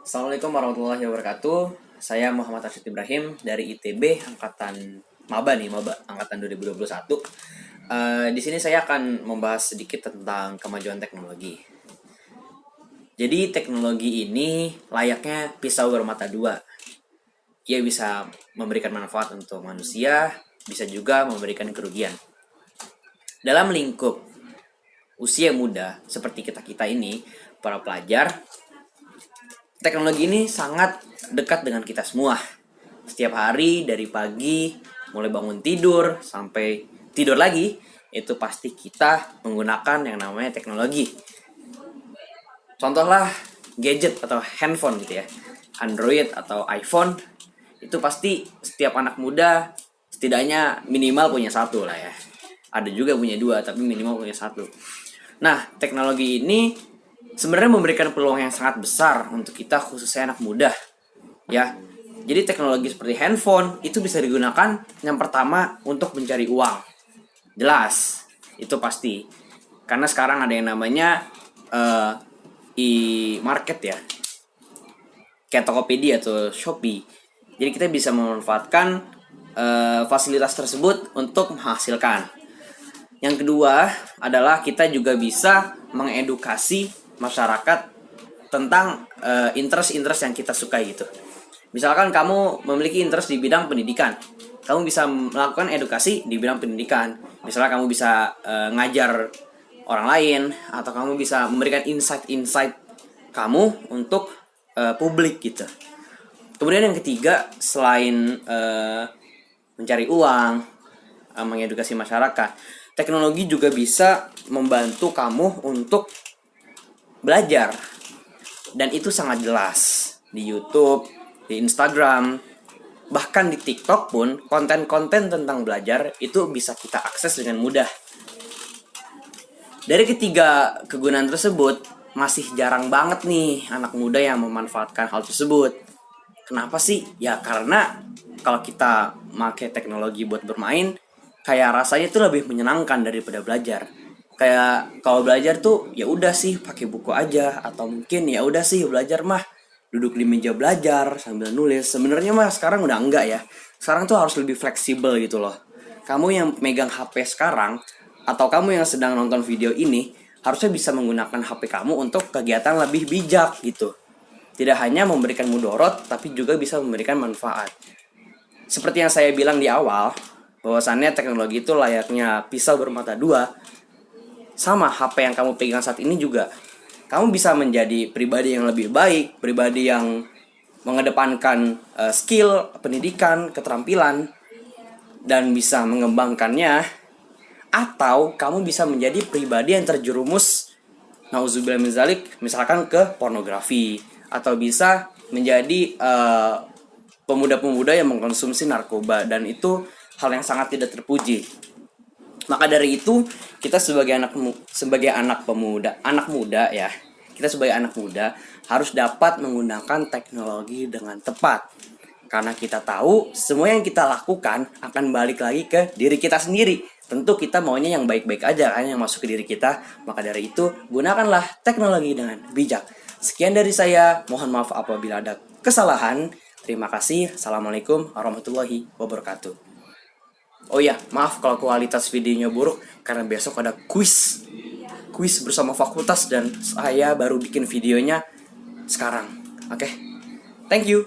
Assalamualaikum warahmatullahi wabarakatuh. Saya Muhammad Arsyad Ibrahim dari ITB angkatan Maba angkatan 2021. Di sini saya akan membahas sedikit tentang kemajuan teknologi. Jadi teknologi ini layaknya pisau bermata dua. Ia bisa memberikan manfaat untuk manusia, bisa juga memberikan kerugian. Dalam lingkup usia muda seperti kita ini, para pelajar, teknologi ini sangat dekat dengan kita semua. Setiap hari dari pagi mulai bangun tidur sampai tidur lagi, itu pasti kita menggunakan yang namanya teknologi. Contohlah gadget atau handphone gitu ya. Android atau iPhone, itu pasti setiap anak muda setidaknya minimal punya satu lah ya. Ada juga punya dua, tapi minimal punya satu. Nah, teknologi ini sebenarnya memberikan peluang yang sangat besar untuk kita, khususnya anak muda ya. Jadi teknologi seperti handphone itu bisa digunakan yang pertama untuk mencari uang. Jelas, itu pasti. Karena sekarang ada yang namanya e-market ya. Kayak Tokopedia atau Shopee. Jadi kita bisa memanfaatkan fasilitas tersebut untuk menghasilkan. Yang kedua adalah kita juga bisa mengedukasi masyarakat tentang interest yang kita sukai gitu. Misalkan kamu memiliki interest di bidang pendidikan, kamu bisa melakukan edukasi di bidang pendidikan. Misalnya kamu bisa ngajar orang lain, atau kamu bisa memberikan insight kamu untuk publik gitu. Kemudian yang ketiga, selain mencari uang, mengedukasi masyarakat, teknologi juga bisa membantu kamu untuk belajar. Dan itu sangat jelas di YouTube, di Instagram, bahkan di TikTok pun konten-konten tentang belajar itu bisa kita akses dengan mudah. Dari ketiga kegunaan tersebut, masih jarang banget nih anak muda yang memanfaatkan hal tersebut. Kenapa sih? Ya karena kalau kita pakai teknologi buat bermain, kayak rasanya tuh lebih menyenangkan daripada belajar. Kayak kalau belajar tuh ya udah sih pakai buku aja, atau mungkin ya udah sih belajar mah duduk di meja belajar sambil nulis. Sebenarnya mah sekarang udah enggak ya. Sekarang tuh harus lebih fleksibel gitu loh. Kamu yang megang HP sekarang, atau kamu yang sedang nonton video ini, harusnya bisa menggunakan HP kamu untuk kegiatan lebih bijak gitu. Tidak hanya memberikan mudorot, tapi juga bisa memberikan manfaat. Seperti yang saya bilang di awal, bahwasannya teknologi itu layaknya pisau bermata dua. Sama HP yang kamu pegang saat ini juga, kamu bisa menjadi pribadi yang lebih baik, pribadi yang mengedepankan skill, pendidikan, keterampilan, dan bisa mengembangkannya. Atau kamu bisa menjadi pribadi yang terjerumus, nauzubillah min dzalik, misalkan ke pornografi, atau bisa menjadi pemuda-pemuda yang mengkonsumsi narkoba, dan itu hal yang sangat tidak terpuji. Maka dari itu, kita sebagai anak muda ya, kita sebagai anak muda harus dapat menggunakan teknologi dengan tepat. Karena kita tahu semua yang kita lakukan akan balik lagi ke diri kita sendiri. Tentu kita maunya yang baik-baik aja kan, yang masuk ke diri kita. Maka dari itu, gunakanlah teknologi dengan bijak. Sekian dari saya, mohon maaf apabila ada kesalahan. Terima kasih. Assalamualaikum warahmatullahi wabarakatuh. Oh ya, maaf kalau kualitas videonya buruk, karena besok ada kuis bersama fakultas, dan saya baru bikin videonya sekarang. Oke, thank you.